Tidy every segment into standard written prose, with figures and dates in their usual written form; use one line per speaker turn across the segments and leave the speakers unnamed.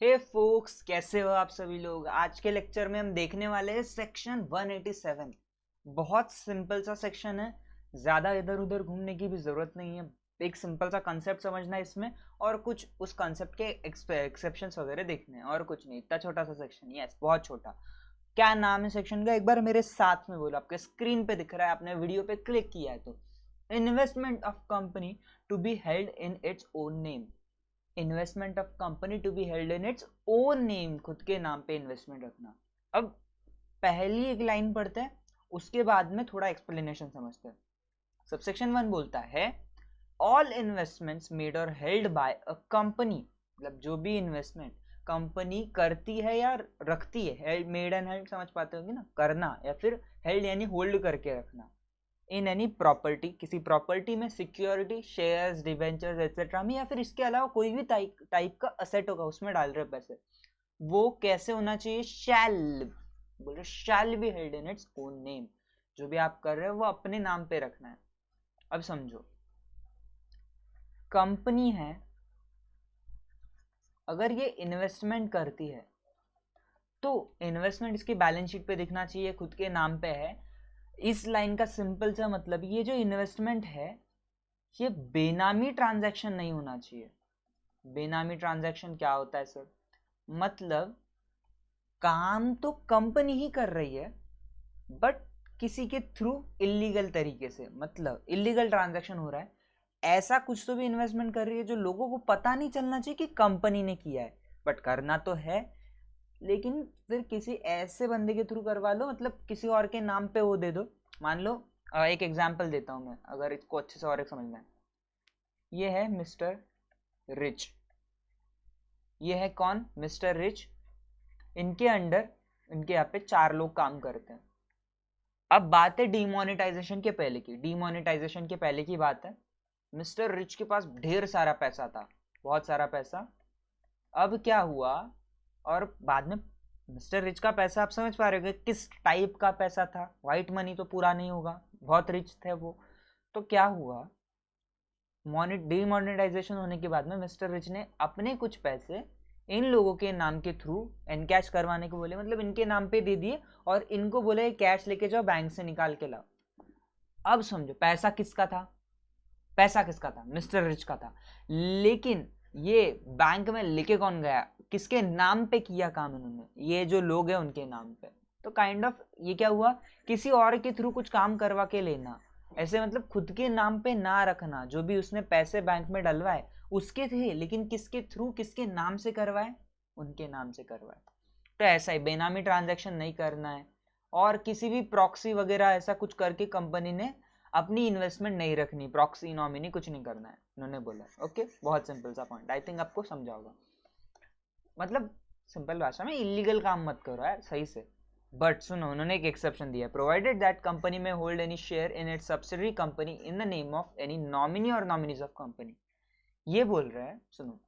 हे focus, कैसे हो आप सभी लोग। आज के लेक्चर में हम देखने वाले हैं सेक्शन 187। बहुत सिंपल सा सेक्शन है, ज़्यादा इधर उधर घूमने की भी ज़रूरत नहीं है। एक सिंपल सा कंसेप्ट समझना है इसमें, और कुछ उस कंसेप्ट के एक्सेप्शंस वगैरह देखने हैं, और कुछ नहीं। इतना छोटा सा सेक्शन, यस बहुत छोटा। क्या नाम है सेक्शन का, एक बार मेरे साथ में बोलो। आपके स्क्रीन पे दिख रहा है, आपने वीडियो पे क्लिक किया है तो। Investment of company to be held in its own name. Investment of company to be held in its own name, खुद के नाम पे इन्वेस्टमेंट रखना। अब पहली एक लाइन पढ़ते हैं, उसके बाद में थोड़ा एक्सप्लेनेशन समझते हैं। सबसेक्शन 1 बोलता है ऑल इन्वेस्टमेंट्स मेड और हेल्ड बाय अ कंपनी, मतलब जो भी इन्वेस्टमेंट कंपनी करती है या रखती है, मेड एंड हेल्ड समझ पाते होंगे ना, करना, या फिर हेल्ड यानी होल्ड करके रखना। इन एनी प्रॉपर्टी, किसी प्रॉपर्टी में, सिक्योरिटी, शेयर्स, डिवेंचर्स एक्सेट्रा में, या फिर इसके अलावा कोई भी टाइप का असेट होगा उसमें डाल रहे पैसे, वो कैसे होना चाहिए, शैल, बोल रहे shall be held in its own name. जो भी आप कर रहे हो वो अपने नाम पे रखना है। अब समझो, कंपनी है, अगर ये इन्वेस्टमेंट करती है तो इन्वेस्टमेंट इसकी बैलेंस शीट पे दिखना चाहिए, खुद के नाम पे है। इस लाइन का सिंपल सा मतलब, ये जो इन्वेस्टमेंट है ये बेनामी ट्रांजैक्शन नहीं होना चाहिए। बेनामी ट्रांजैक्शन क्या होता है सर, मतलब काम तो कंपनी ही कर रही है बट किसी के थ्रू इलीगल तरीके से, मतलब इलीगल ट्रांजैक्शन हो रहा है। ऐसा कुछ तो भी इन्वेस्टमेंट कर रही है जो लोगों को पता नहीं चलना चाहिए कि कंपनी ने किया है, बट करना तो है। लेकिन फिर किसी ऐसे बंदे के थ्रू करवा लो, मतलब किसी और के नाम पे वो दे दो। मान लो एक एग्जांपल देता हूं मैं, अगर इसको अच्छे से और एक समझना है। ये है मिस्टर रिच, ये है कौन, मिस्टर रिच। इनके अंडर, इनके यहाँ पे 4 लोग काम करते हैं। अब बात है डीमोनेटाइजेशन के पहले की, डीमोनेटाइजेशन के पहले की बात है। मिस्टर रिच के पास ढेर सारा पैसा था, बहुत सारा पैसा। अब क्या हुआ, और बाद में मिस्टर रिच का पैसा आप समझ पा रहे हो किस टाइप का पैसा था, व्हाइट मनी तो पूरा नहीं होगा, बहुत रिच थे वो। तो क्या हुआ, डीमोनेटाइजेशन होने के बाद में मिस्टर रिच ने अपने कुछ पैसे इन लोगों के नाम के थ्रू एनकैश करवाने को बोले, मतलब इनके नाम पे दे दिए, और इनको बोले कैश लेके जाओ, बैंक से निकाल के लाओ। अब समझो पैसा किसका था, पैसा किसका था, मिस्टर रिच का था। लेकिन ये बैंक में लेके कौन गया, किसके नाम पे किया काम इन्होंने, ये जो लोग हैं उनके नाम पे। तो काइंड ऑफ ये क्या हुआ, किसी और के थ्रू कुछ काम करवा के लेना, ऐसे मतलब खुद के नाम पे ना रखना। जो भी उसने पैसे बैंक में डलवाए उसके थे, लेकिन किसके थ्रू, किसके नाम से करवाए, उनके नाम से करवाए। तो ऐसा ही बेनामी ट्रांजैक्शन नहीं करना है, और किसी भी प्रॉक्सी वगैरह ऐसा कुछ करके कंपनी ने अपनी इन्वेस्टमेंट नहीं रखनी, प्रॉक्सी नॉमिनी कुछ नहीं करना है, उन्होंने बोला। ओके, बहुत सिंपल सा पॉइंट, आई थिंक आपको समझा होगा। मतलब सिंपल भाषा में इलीगल काम मत करो यार, सही से। बट सुनो, उन्होंने एक एक्सेप्शन दिया, प्रोवाइडेड दैट कंपनी में hold any share in its subsidiary company in the name of any nominee और नॉमिनीज ऑफ कंपनी। ये बोल रहा है, सुनो,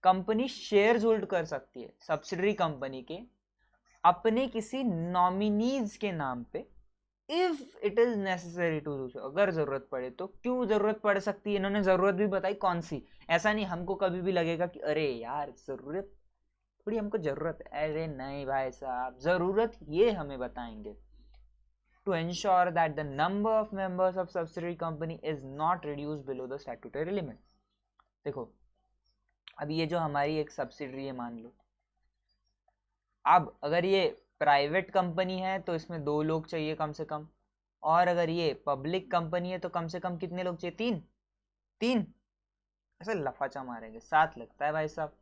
कंपनी शेयर्स होल्ड कर सकती है सब्सिडरी कंपनी के अपने किसी नॉमिनीज के नाम पे, if it is necessary to do so, अगर जरूरत पड़े तो। क्यों जरूरत पड़ सकती है, इन्होंने जरूरत भी बताई कौन सी। ऐसा नहीं हमको कभी भी लगेगा कि अरे यार जरूरत, थोड़ी हमको जरूरत है, अरे नहीं भाई साहब, जरूरत ये हमें बताएंगे। To ensure that the number of members of subsidiary company is not reduce below the statutory limit. देखो, अब ये जो हमारी एक सब्सिडरी है मान लो, अब अगर ये प्राइवेट कंपनी है तो इसमें 2 लोग चाहिए कम से कम, और अगर ये पब्लिक कंपनी है तो कम से कम कितने लोग चाहिए, 3 3। ऐसे लफाचा मारेंगे, 7 लगता है भाई साहब,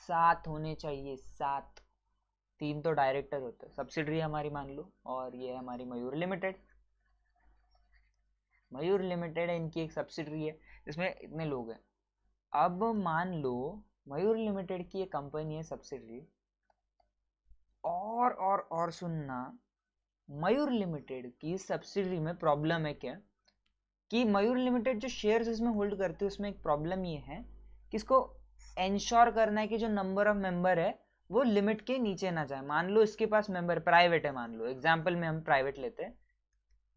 7 होने चाहिए, 7। 3 तो डायरेक्टर होते हैं। सब्सिडरी हमारी मान लो, और ये है हमारी मयूर लिमिटेड। मयूर लिमिटेड है, इनकी एक सब्सिडरी है जिसमें इतने लोग हैं। अब मान लो मयूर लिमिटेड की एक कंपनी है सब्सिडरी, और सुनना, मयूर लिमिटेड की सब्सिडरी में प्रॉब्लम है क्या, कि मयूर लिमिटेड जो शेयर्स इसमें होल्ड करती है उसमें एक प्रॉब्लम ये है कि इसको इंश्योर करना है कि जो नंबर ऑफ मेंबर है वो लिमिट के नीचे ना जाए। मान लो इसके पास मेंबर प्राइवेट है, मान लो एग्जांपल में हम प्राइवेट लेते हैं,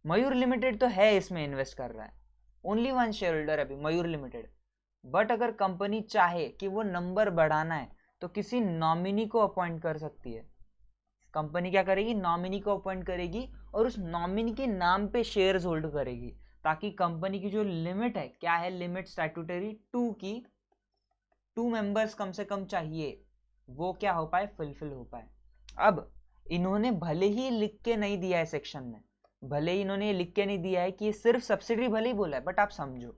मयूर लिमिटेड तो है इसमें इन्वेस्ट कर रहा है, ओनली 1 शेयर होल्डर अभी मयूर लिमिटेड। बट अगर कंपनी चाहे कि वो नंबर बढ़ाना है तो किसी नॉमिनी को अपॉइंट कर सकती है। कंपनी क्या करेगी, नॉमिनी को अपॉइंट करेगी और उस नॉमिनी के नाम पे शेयर्स होल्ड करेगी, ताकि कंपनी की जो लिमिट है, क्या है लिमिट स्टैट्यूटरी 2 की, 2 मेंबर्स कम से कम चाहिए, वो क्या हो पाए, फुलफिल हो पाए। अब इन्होंने भले ही लिख के नहीं दिया है सेक्शन में, भले ही इन्होंने ये लिख के नहीं दिया है कि ये सिर्फ सब्सिडी भले ही बोला है, बट आप समझो,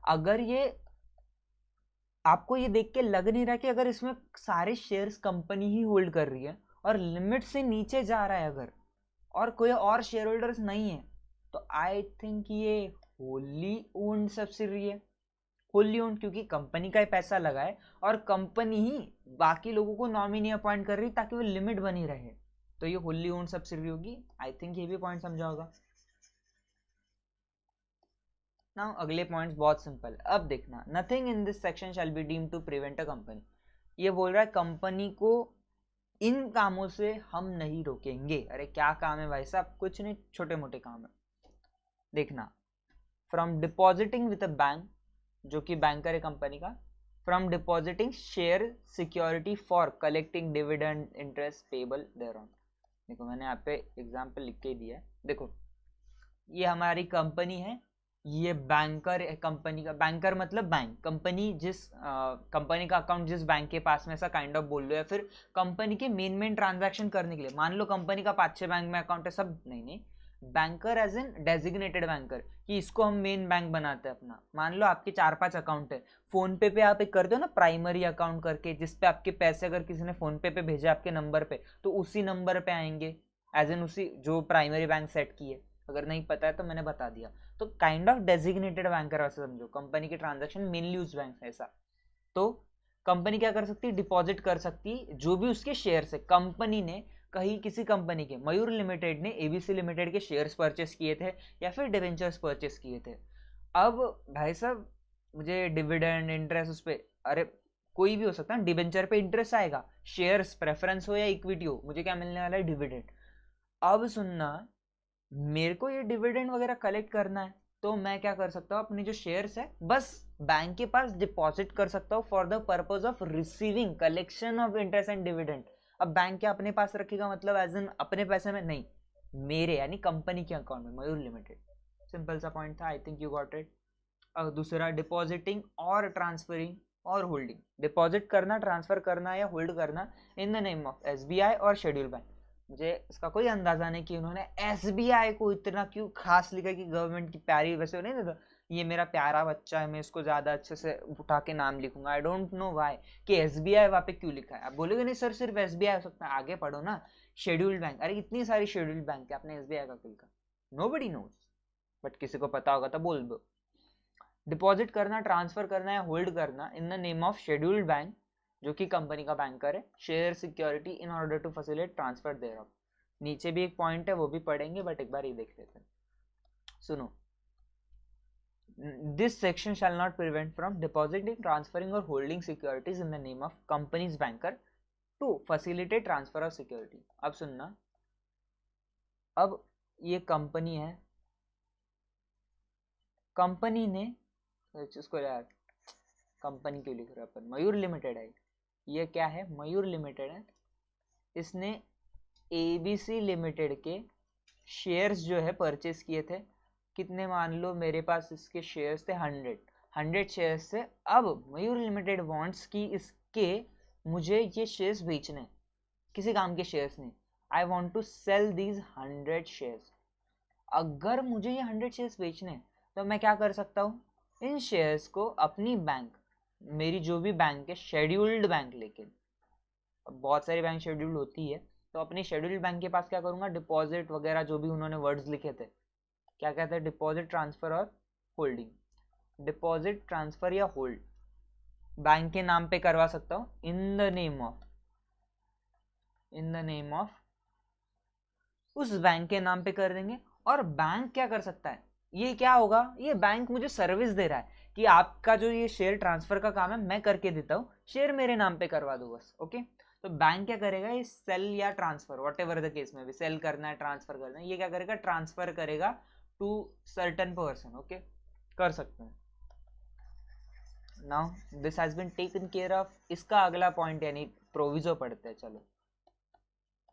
अगर ये आपको ये देख के लग नहीं रहा कि अगर इसमें सारे शेयर्स कंपनी ही होल्ड कर रही है और लिमिट से नीचे जा रहा है अगर, और कोई और शेयर होल्डर्स नहीं है, तो आई थिंक ये होली ओन्ड सब्सिडरी है। होली ओन्ड क्योंकि कंपनी का ही पैसा लगा है और कंपनी ही बाकी लोगों को नॉमिनी अपॉइंट कर रही है ताकि वो लिमिट बनी रहे, तो ये होली ओन्ड सब्सिडरी होगी। आई थिंक ये भी पॉइंट समझा होगा। नाउ अगले पॉइंट्स बहुत सिंपल। अब देखना, nothing in this section shall be deemed to prevent a company. ये बोल रहा है कंपनी को इन कामों से हम नहीं रोकेंगे। अरे क्या काम है भाई साहब, कुछ नहीं, छोटे मोटे काम है। देखना, from depositing with a bank, जो कि बैंकर है कंपनी का, from depositing share security for collecting dividend interest payable thereon. देखो मैंने यहाँ पे एग्जाम्पल लिख के दिया है। देखो ये हमारी कंपनी है, ये बैंकर है कंपनी का, बैंकर मतलब बैंक, कंपनी जिस कंपनी का अकाउंट जिस बैंक के पास में, ऐसा काइंड ऑफ बोल लो, या फिर कंपनी के मेन ट्रांजैक्शन करने के लिए। मान लो कंपनी का 5-6 बैंक में अकाउंट है सब, नहीं, banker as an designated banker, कि इसको हम मेन बैंक बनाते हैं अपना। मान लो आपके 4-5 अकाउंट है, फोन पे पे आप एक करते हो ना प्राइमरी अकाउंट करके, जिसपे आपके पैसे अगर किसी ने फोन पे भेजे आपके नंबर पे, तो उसी नंबर पे आएंगे एज एन उसी जो प्राइमरी बैंक सेट की है। अगर नहीं पता है तो मैंने बता दिया। तो काइंड ऑफ डेजिग्नेटेड बैंकर ऐसा समझो, कंपनी के ट्रांजैक्शन मेनली उस बैंक है ऐसा। तो कंपनी क्या कर सकती है, डिपॉजिट कर सकती है जो भी उसके शेयर्स है। कंपनी ने कहीं किसी कंपनी के, मयूर लिमिटेड ने एबीसी लिमिटेड के शेयर्स परचेस किए थे या फिर डिवेंचर्स परचेस किए थे। अब भाई साहब मुझे डिविडेंड इंटरेस्ट उस पर, अरे कोई भी हो सकता है, डिवेंचर पे इंटरेस्ट आएगा, शेयर्स प्रेफरेंस हो या इक्विटी हो, मुझे क्या मिलने वाला है, डिविडेंड। अब सुनना, मेरे को ये डिविडेंड वगैरह कलेक्ट करना है, तो मैं क्या कर सकता हूँ, अपने जो शेयर्स है बस बैंक के पास डिपॉजिट कर सकता हूँ for the purpose of receiving collection of interest and dividend. अब बैंक क्या अपने पास रखेगा, मतलब एज एन अपने पैसे में नहीं, मेरे यानी कंपनी के अकाउंट में, मयूर लिमिटेड। सिंपल सा पॉइंट था, I think you got it. अब दूसरा, डिपॉजिटिंग और ट्रांसफरिंग और होल्डिंग। डिपॉजिट करना, ट्रांसफर करना या होल्ड करना in the name of SBI और शेड्यूल बैंक। मुझे इसका कोई अंदाजा नहीं कि उन्होंने एसबीआई को इतना क्यों खास लिखा कि गवर्नमेंट की प्यारी, वैसे नहीं देता ये मेरा प्यारा बच्चा है, मैं इसको ज्यादा अच्छे से उठा के नाम लिखूंगा। आई डोंट नो व्हाई कि एसबीआई वहां पे क्यों लिखा है। आप बोलोगे नहीं सर सिर्फ एसबीआई हो सकता है, आगे पढ़ो ना, शेड्यूल्ड बैंक। अरे इतनी सारी शेड्यूल्ड बैंक है, आपने एसबीआई का क्यों लिखा, नोबडी नोज, बट किसी को पता होगा तो बोल दो। डिपॉजिट करना, ट्रांसफर करना या होल्ड करना in the name of scheduled bank, जो कि कंपनी का बैंकर है, share security in order to facilitate transfer thereof. नीचे भी एक पॉइंट है वो भी पढ़ेंगे, बट एक बार ये देख लेते हैं। सुनो, this section shall not prevent from depositing, transferring और holding securities in the name of company's banker to facilitate transfer of security. अब सुनना, अब ये कंपनी है, कंपनी ने इसको यार कंपनी क्यों लिख रहे हैं अपन, मयूर लिमिटेड है, ये क्या है, मयूर लिमिटेड है। इसने एबीसी लिमिटेड के शेयर्स जो है परचेस किए थे, कितने, मान लो मेरे पास इसके शेयर्स थे 100 शेयर्स से। अब मयूर लिमिटेड वांट्स की इसके, मुझे ये शेयर्स बेचने, किसी काम के शेयर्स नहीं, I want to sell these 100 shares. अगर मुझे ये 100 शेयर्स बेचने तो मैं क्या कर सकता हूँ, इन शेयर्स को अपनी बैंक, मेरी जो भी बैंक है शेड्यूल्ड बैंक, लेकिन बहुत सारी बैंक शेड्यूल्ड होती है, तो अपनी शेड्यूल्ड बैंक के पास क्या करूँगा, डिपॉजिट वगैरह जो भी उन्होंने वर्ड्स लिखे थे, क्या कहते हैं, डिपॉजिट, ट्रांसफर और होल्डिंग, डिपॉजिट, ट्रांसफर या होल्ड बैंक के नाम पे करवा सकता हूँ इन द नेम ऑफ उस बैंक के नाम पे कर देंगे। और बैंक क्या कर सकता है, ये क्या होगा, ये बैंक मुझे सर्विस दे रहा है कि आपका जो ये शेयर ट्रांसफर का काम है मैं करके देता हूँ, शेयर मेरे नाम पे करवा दो बस, ओके। तो बैंक क्या करेगा, ये सेल या transfer, what ever the case में भी, सेल करना है ट्रांसफर करना है, ये क्या करेगा, ट्रांसफर करेगा टू सर्टेन पर्सन, ओके, कर सकते हैं। Now this has been taken care of. इसका अगला पॉइंट यानी प्रोविजो पढ़ते हैं। चलो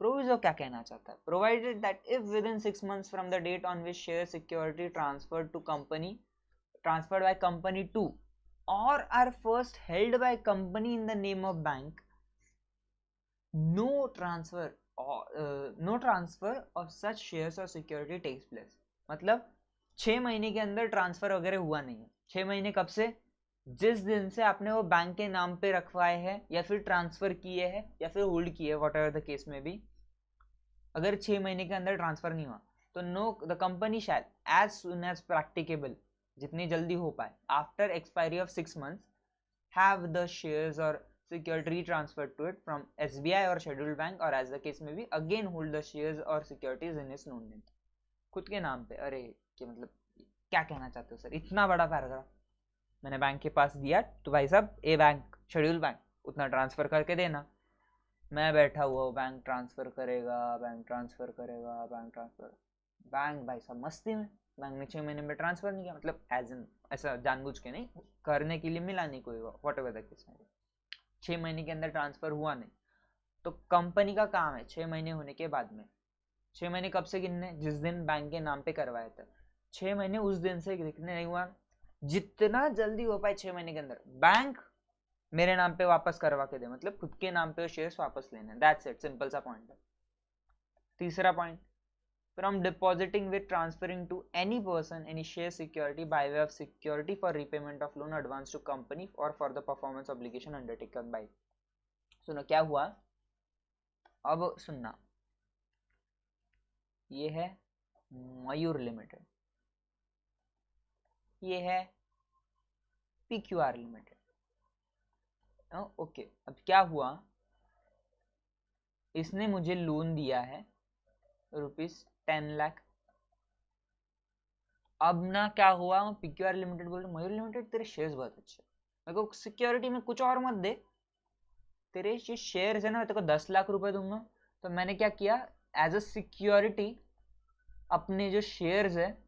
प्रोविजो क्या कहना चाहता है? Provided that if within 6 months from the date on which share security transferred by company to or are first held by company in the name of bank, no transfer of such shares or security takes place। मतलब 6 महीने के अंदर transfer वगैरह हुआ नहीं है। 6 महीने कब से? जिस दिन से आपने वो बैंक के नाम पे रखवाए हैं या फिर ट्रांसफर किए हैं या फिर होल्ड किए, वॉट एवर द केस में भी, अगर 6 महीने के अंदर ट्रांसफर नहीं हुआ तो no the company shall as soon as practicable, जितनी जल्दी हो पाए, after expiry of 6 months have the shares or security transferred to it from SBI or scheduled bank or as the case may be, again hold the shares or securities in its known name। खुद के नाम पे। अरे कि मतलब क्या कहना चाहते हो सर? इतना बड़ा पैराग्राफ मैंने बैंक के पास दिया तो भाई साहब ए बैंक शेड्यूल बैंक उतना ट्रांसफर करके देना। मैं बैठा हुआ हूँ, बैंक ट्रांसफर करेगा, बैंक ट्रांसफर करेगा, बैंक ट्रांसफर, बैंक भाई साहब मस्ती में, बैंक ने 6 महीने में ट्रांसफर नहीं किया, मतलब एज इन ऐसा जानबूझ के नहीं, करने के लिए मिला नहीं कोई, वॉट एवर द केस में 6 महीने के अंदर ट्रांसफर हुआ नहीं तो कंपनी का काम है 6 महीने होने के बाद में, 6 महीने कब से गिनने? जिस दिन बैंक के नाम पे करवाया था, 6 महीने उस दिन से गिनने नहीं हुआ। जितना जल्दी हो पाए 6 महीने के अंदर बैंक मेरे नाम पे वापस करवा के दे, मतलब खुद के नाम पे शेयर्स वापस लेने, दैट्स इट, सिंपल सा पॉइंट है। तीसरा point, from depositing with transferring to any person any share security by way of security for repayment of loan advance to company or for the performance obligation undertaken by। सुनो क्या हुआ, अब सुनना, ये है मयूर लिमिटेड, ये है PQR लिमिटेड। ओके, अब क्या हुआ, इसने मुझे लोन दिया है ₹10 लाख। अब ना क्या हुआ, PQR लिमिटेड बोल रहे मयूर लिमिटेड तेरे शेयर्स बहुत अच्छे, मेरे को सिक्योरिटी में कुछ और मत दे, तेरे ये शेयर्स है ना, मैं तेरे को 10 लाख रुपए दूंगा। तो मैंने क्या किया, एज अ सिक्योरिटी अपने जो शेयर्स है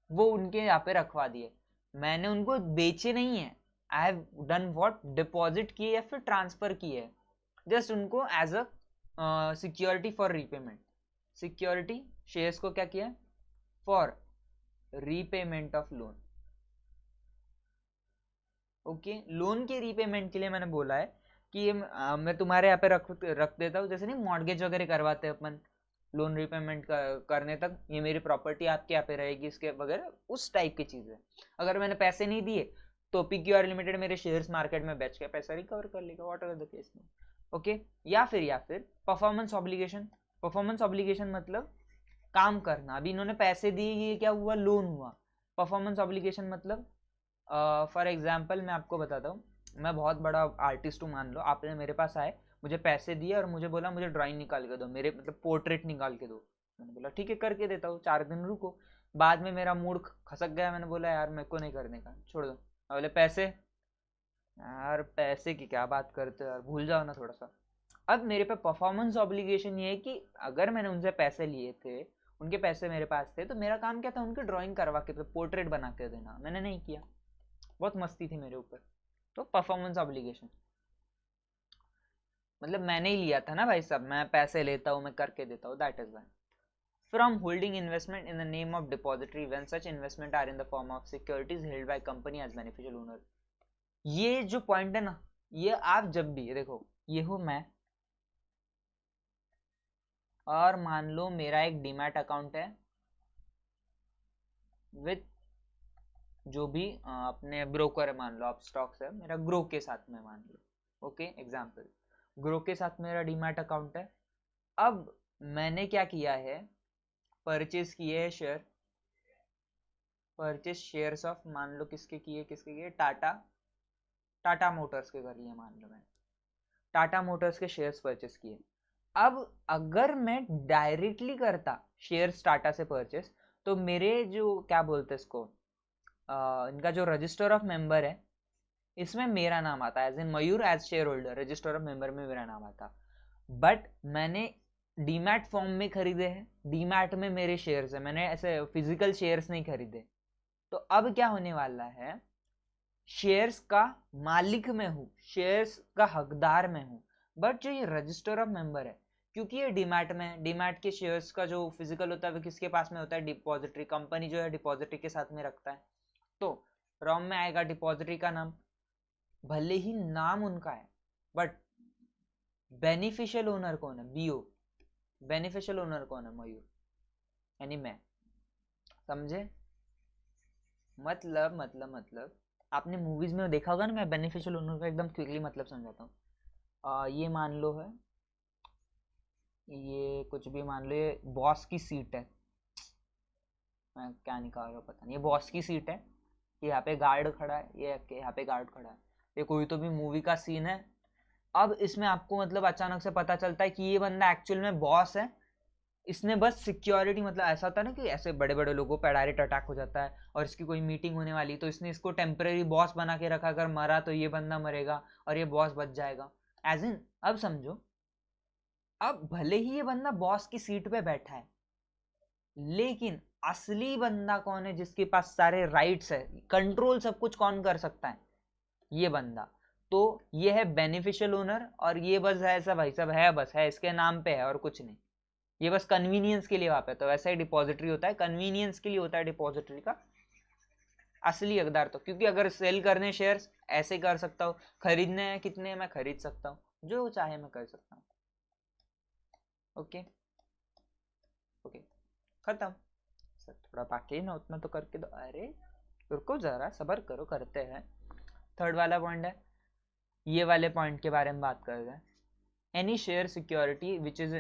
वो उनके यहाँ पे रखवा दिए। मैंने उनको बेचे नहीं है, I have done what, deposit किए या फिर ट्रांसफर किए, जस्ट उनको as a security for repayment. Security shares को क्या किया, for repayment of loan. Okay, loan के रीपेमेंट के लिए मैंने बोला है कि ये मैं तुम्हारे यहाँ पे रख देता हूँ, जैसे नहीं मॉर्गेज वगैरह करवाते हैं अपन, लोन रीपेमेंट करने तक ये मेरी प्रॉपर्टी आपके यहाँ पे रहेगी, इसके वगैरह उस टाइप की चीज़ है। अगर मैंने पैसे नहीं दिए तो PQR लिमिटेड मेरे शेयर्स मार्केट में बेच के पैसा रिकवर कर लेगा, व्हाट एवर द केस में। ओके, या फिर परफॉर्मेंस ऑब्लिगेशन। परफॉर्मेंस ऑब्लिगेशन मतलब काम करना। अभी इन्होंने पैसे दिए, ये क्या हुआ, लोन हुआ। परफॉर्मेंस ऑब्लिगेशन मतलब फॉर एग्जाम्पल मैं आपको बताता हूँ, मैं बहुत बड़ा आर्टिस्ट हूँ, मान लो आपने मेरे पास आए, मुझे पैसे दिए और मुझे बोला मुझे ड्राइंग निकाल के दो, मेरे मतलब पोर्ट्रेट निकाल के दो। मैंने बोला ठीक है करके देता हूँ, 4 दिन रुको। बाद में मेरा मूड खसक गया, मैंने बोला यार मेरे को नहीं करने का, छोड़ दो। बोले पैसे, यार पैसे की क्या बात करते हो यार, भूल जाओ ना थोड़ा सा। अब मेरे पे परफॉर्मेंस ऑब्लिगेशन ये है कि अगर मैंने उनसे पैसे लिए थे, उनके पैसे मेरे पास थे, तो मेरा काम क्या था, उनकी ड्राइंग करवा के पोर्ट्रेट बना के देना। मैंने नहीं किया, बहुत मस्ती थी मेरे ऊपर, तो परफॉर्मेंस ऑब्लिगेशन मतलब मैंने ही लिया था ना भाई साहब, मैं पैसे लेता हूँ, मैं करके देता हूँ, that is why. From holding investment in the name of depository when such investment are in the form of securities held by company as beneficial owner। ये जो पॉइंट है ना, ये आप जब भी देखो, ये हूँ मैं और मान लो मेरा एक डीमैट अकाउंट है विद जो भी अपने ब्रोकर है, मान लो आप स्टॉक्स है मेरा ग्रो के साथ में, मान लो, ओके एग्जांपल, ग्रो के साथ मेरा डीमैट अकाउंट है। अब मैंने क्या किया है, परचेज किए है शेयर, परचेज शेयर्स ऑफ, मान लो किसके किए, टाटा मोटर्स के कर लिए, मान लो मैंने टाटा मोटर्स के शेयर्स परचेस किए। अब अगर मैं डायरेक्टली करता शेयर्स टाटा से परचेस, तो मेरे जो क्या बोलते इसको, इनका जो रजिस्टर ऑफ मेंबर है, इसमें मेरा नाम आता है, as in Mayur as shareholder, register of member में मेरा नाम आता। बट मैंने डीमैट फॉर्म में खरीदे हैं, डीमैट में मेरे शेयर्स है, मैंने ऐसे फिजिकल शेयर्स नहीं खरीदे। तो अब क्या होने वाला है, शेयर्स का मालिक मैं हूँ, शेयर्स का हकदार मैं हूँ। बट जो ये रजिस्टर ऑफ मेंबर है, क्योंकि ये डीमैट में है, डीमैट के शेयर्स का जो फिजिकल होता है वो किसके पास में होता है? डिपॉजिटरी। कंपनी जो है डिपॉजिटरी के साथ में रखता है, तो रॉम में आएगा डिपॉजिटरी का नाम। भले ही नाम उनका है बट बेनिफिशियल ओनर कौन है? बीओ। बेनिफिशियल ओनर कौन है? मयूर, यानी मैं। समझे? मतलब आपने मूवीज में देखा होगा ना, मैं बेनिफिशियल ओनर का एकदम क्विकली मतलब समझाता हूँ। ये मान लो है, ये कुछ भी मान लो, ये बॉस की सीट है, मैं क्या निकाल रहा हूँ पता नहीं, ये बॉस की सीट है, यहाँ पे गार्ड खड़ा है, ये यहाँ पे गार्ड खड़ा है, ये कोई तो भी मूवी का सीन है। अब इसमें आपको मतलब अचानक से पता चलता है कि ये बंदा एक्चुअल में बॉस है, इसने बस सिक्योरिटी, मतलब ऐसा होता है ना कि ऐसे बड़े बड़े लोगों पर डायरेक्ट अटैक हो जाता है और इसकी कोई मीटिंग होने वाली, तो इसने इसको टेम्परेरी बॉस बना के रखा, अगर मरा तो ये बंदा मरेगा और ये बॉस बच जाएगा। एज इन, अब समझो, अब भले ही ये बंदा बॉस की सीट पे बैठा है, लेकिन असली बंदा कौन है जिसके पास सारे राइट्स है, कंट्रोल सब कुछ कौन कर सकता है? ये बंदा। तो ये है बेनिफिशियल ओनर, और ये बस है ऐसा भाई, सब है बस, है इसके नाम पे है और कुछ नहीं, ये बस कन्वीनियंस के लिए वहां पे। तो वैसा ही डिपॉजिटरी होता है, कन्वीनियंस के लिए होता है डिपॉजिटरी का। असली हकदार तो, क्योंकि अगर सेल करने शेयर्स ऐसे कर सकता हूँ, खरीदने हैं कितने मैं खरीद सकता हूँ, जो चाहे मैं कर सकता हूँ। ओके ओके, खत्म। सर थोड़ा बाकी ना, उतना तो करके दो, अरे रुको जरा, सबर करो, करते हैं। थर्ड वाला पॉइंट है, ये वाले पॉइंट के बारे में बात कर रहे हैं। Any share security which is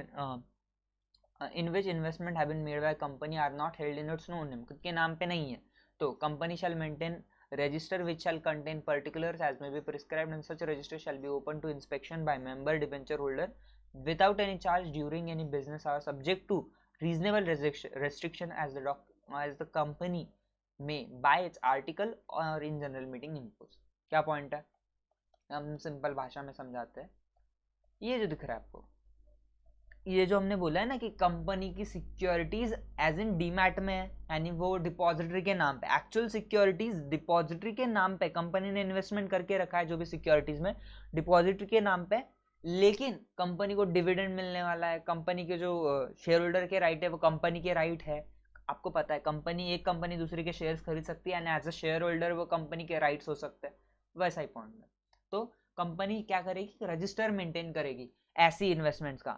in which investment have been made by company are not held in its own name, खुद के नाम पे नहीं है, तो company shall maintain register which shall contain particulars as may be prescribed, and such register shall be open to inspection by member debenture holder without any charge during any business hours, subject to reasonable restriction as the company may by its article or in general meeting impose। क्या point है, हम simple भाषा में समझाते हैं। ये जो दिख रहा है आपको, ये जो हमने बोला है ना कि कंपनी की सिक्योरिटीज एज इन डीमैट में है, यानी वो डिपॉजिटरी के नाम पे, एक्चुअल सिक्योरिटीज डिपॉजिटरी के नाम पे, कंपनी ने इन्वेस्टमेंट करके रखा है जो भी सिक्योरिटीज में डिपॉजिटरी के नाम पे, लेकिन कंपनी को डिविडेंड मिलने वाला है, कंपनी के जो शेयर होल्डर के राइट है वो कंपनी के राइट है। आपको पता है कंपनी, एक कंपनी दूसरी के शेयर्स खरीद सकती है, and as a shareholder वो कंपनी के राइट्स हो सकते हैं, वैसा ही पॉइंट है। तो कंपनी क्या करेगी, रजिस्टर मेंटेन करेगी ऐसी इन्वेस्टमेंट्स का,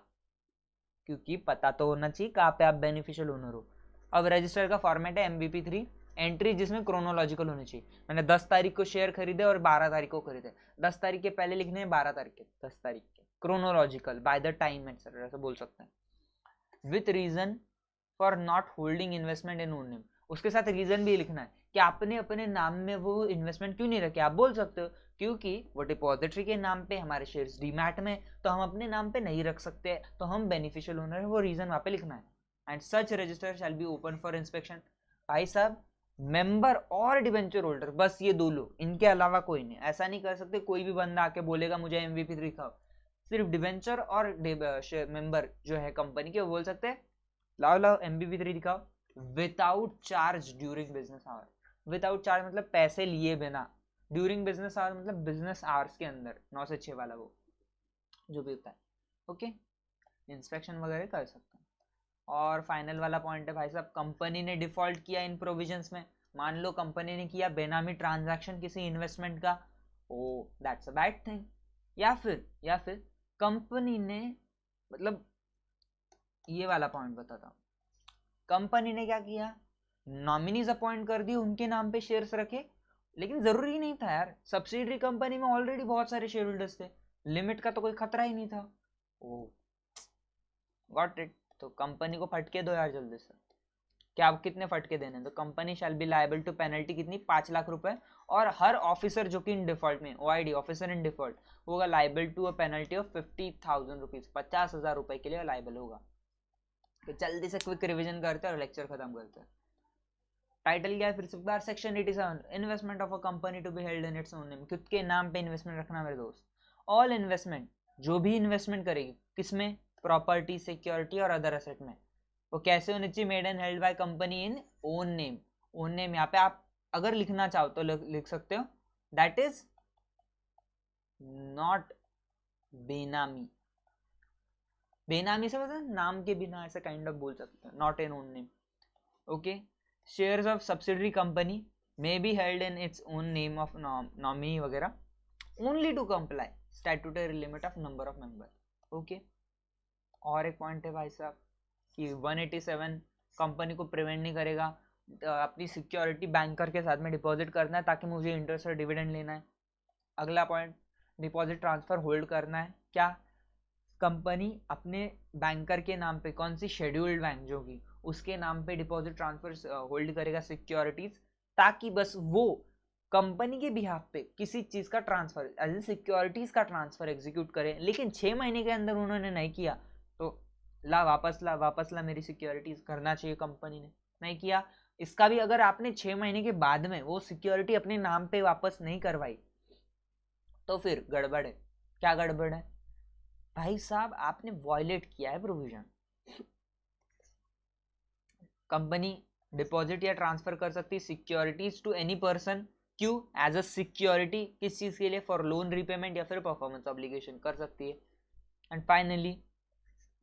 क्योंकि पता तो होना चाहिए कहाँ पे आप बेनिफिशियल ओनर हो। अब रजिस्टर का फॉर्मेट है MBP3 एंट्री, जिसमें क्रोनोलॉजिकल होनी चाहिए। मैंने 10 तारीख को शेयर खरीदे और 12 तारीख को खरीदे, 10 तारीख के पहले लिखने हैं, 12 तारीख के, 10 तारीख के, chronological by the time etcetera, ऐसा बोल सकते हैं। With reason for not holding investment in own name, उसके साथ रीजन भी लिखना है कि आपने अपने नाम में वो इन्वेस्टमेंट क्यों नहीं रखे। आप बोल सकते हो क्योंकि वो डिपॉजिटरी के नाम पे, हमारे शेयर्स डीमैट में, तो हम अपने नाम पे नहीं रख सकते, तो हम बेनिफिशियल ओनर है, वो रीजन वहां पे लिखना है। And such register shall be open for inspection. भाई साहब, मेंबर और डिवेंचर होल्डर, बस ये दो लोग, इनके अलावा कोई नहीं। ऐसा नहीं कर सकते कोई भी बंदा आके बोलेगा मुझे MBP3 दिखाओ, सिर्फ डिवेंचर और मेंबर जो है कंपनी के, वो बोल सकते हैं लाओ लाओ MBP3 दिखाओ, without charge during business hour. Without charge मतलब पैसे लिए बिना, ड्यूरिंग बिजनेस आवर्स मतलब बिजनेस आवर्स के अंदर, 9 से 6 वाला वो जो भी होता है। ओके, इंस्पेक्शन वगैरह कर सकते हैं। और फाइनल वाला पॉइंट है भाई साहब, कंपनी ने डिफॉल्ट किया इन प्रोविजंस में, मान लो कंपनी ने किया बेनामी ट्रांजैक्शन किसी इन्वेस्टमेंट का, ओ दैट्स अ बैड थिंग। या फिर कंपनी ने, मतलब ये वाला पॉइंट बताता हूँ, कंपनी ने क्या किया, नॉमिनीज अपॉइंट कर दी, उनके नाम पे शेयर्स रखे, लेकिन जरूरी नहीं था यार, सब्सिडरी कंपनी में ऑलरेडी बहुत सारे शेयर होल्डर्स थे, लिमिट का तो कोई खतरा ही नहीं था। ओ गॉट इट। तो कंपनी को फटके दो यार जल्दी से। क्या आप कितने फटके देने, तो company shall be liable to penalty कितनी, 5 लाख रुपए, और हर ऑफिसर जो कि इन डिफॉल्ट में, OID ऑफिसर इन डिफॉल्ट, होगा liable to a penalty of 50,000 rupees, 50,000 रुपए के लिए लायबल होगा। तो जल्दी से क्विक रिवीजन करते हैं और लेक्चर खत्म करते हैं। टाइटल क्या है फिर से बार, section 87, investment of a company to be held in its own name, खुद के नाम पे इन्वेस्टमेंट रखना मेरे दोस्त। ऑल इन्वेस्टमेंट, जो भी इन्वेस्टमेंट करेगी, किसमें, प्रॉपर्टी, सिक्योरिटी और अदर एसेट में, वो कैसे होनी चाहिए, made and held by company in own name. Own name यहाँ पे आप अगर लिखना चाहो तो लिख सकते हो, दैट इज नॉट बेनामी। बेनामी से मतलब नाम के बिना, ऐसे काइंड ऑफ बोल सकते हैं, not an own name. Okay, shares of subsidiary company may be held in its own name of nominee वगैरह only to comply statutory limit of number of member. Okay, और एक पॉइंट है भाई साहब कि 187 कंपनी को प्रिवेंट नहीं करेगा अपनी सिक्योरिटी बैंकर के साथ में डिपॉजिट करना है ताकि मुझे इंटरेस्ट और डिविडेंड लेना है। अगला पॉइंट, डिपॉजिट ट्रांसफर होल्ड करना है। क्या कंपनी अपने बैंकर के नाम पे, कौन सी शेड्यूल्ड बैंक जो कि उसके नाम पे डिपॉजिट ट्रांसफर होल्ड करेगा सिक्योरिटीज, ताकि बस वो कंपनी के बिहाफ पे किसी चीज का ट्रांसफर एज सिक्योरिटीज का ट्रांसफर एग्जीक्यूट करे, लेकिन 6 महीने के अंदर उन्होंने नहीं किया तो ला वापस ला मेरी सिक्योरिटीज करना चाहिए। कंपनी ने नहीं किया, इसका भी अगर आपने 6 महीने के बाद में वो सिक्योरिटी अपने नाम पे वापस नहीं करवाई तो फिर गड़बड़ है। क्या गड़बड़ है भाई साहब, आपने वॉयलेट किया है प्रोविजन। कंपनी डिपॉजिट या ट्रांसफर कर सकती है सिक्योरिटीज टू एनी पर्सन, क्यों, एज अ सिक्योरिटी, किस चीज के लिए, फॉर लोन रीपेमेंट या फिर परफॉर्मेंस ऑब्लिगेशन कर सकती है। एंड फाइनली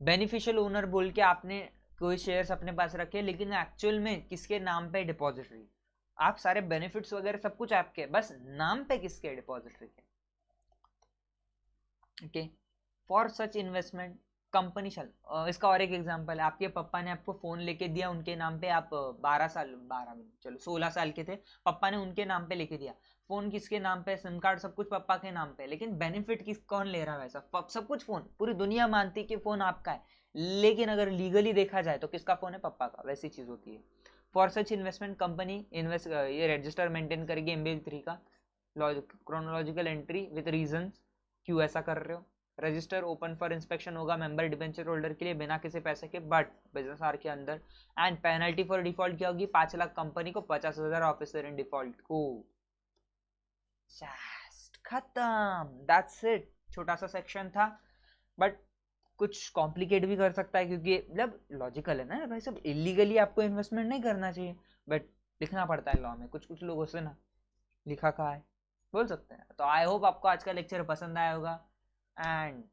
बेनिफिशियल ओनर बोल के आपने कोई शेयर्स अपने पास रखे लेकिन एक्चुअल में किसके नाम पे डिपॉजिटरी, आप सारे बेनिफिट्स वगैरह सब कुछ आपके, बस नाम पे किसके डिपॉजिटरी के। Okay, for such investment company shall, इसका और एक एग्जांपल है, आपके पापा ने आपको फोन लेके दिया उनके नाम पे, आप 16 साल के थे, पापा ने उनके नाम पे लेके दिया फोन, किसके नाम पे, सिम कार्ड सब कुछ पापा के नाम पे, लेकिन बेनिफिट किस कौन ले रहा है वैसा, सब कुछ फोन, पूरी दुनिया मानती कि फोन आपका है, लेकिन अगर लीगली देखा जाए तो किसका फोन है, पापा का, वैसी चीज होती है। For such investment company invest ये रजिस्टर मेंटेन करेगी MBL3 का क्रोनोलॉजिकल एंट्री विद रीजंस क्यों ऐसा कर रहे हो। रजिस्टर ओपन फॉर इंस्पेक्शन होगा मेंबर डिबेंचर होल्डर के लिए बिना किसी पैसे के, बट बिजनेस आवर के अंदर। एंड पेनल्टी फॉर डिफॉल्ट क्या होगी, 5 लाख कंपनी को, 50,000 ऑफिसर इन डिफॉल्ट को। जस्ट खत्म, दैट्स इट। छोटा सा सेक्शन था बट कुछ कॉम्प्लिकेट भी कर सकता है क्योंकि मतलब लॉजिकल है ना भाई, सब इलीगली आपको इन्वेस्टमेंट नहीं करना चाहिए बट लिखना पड़ता है लॉ में, कुछ कुछ लोगों से ना लिखा कहा है बोल सकते हैं। तो आई होप आपको आज का लेक्चर पसंद आया होगा एंड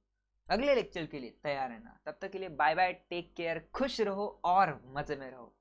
अगले लेक्चर के लिए तैयार रहना। तब तक के लिए बाय बाय, टेक केयर, खुश रहो और मजे में रहो।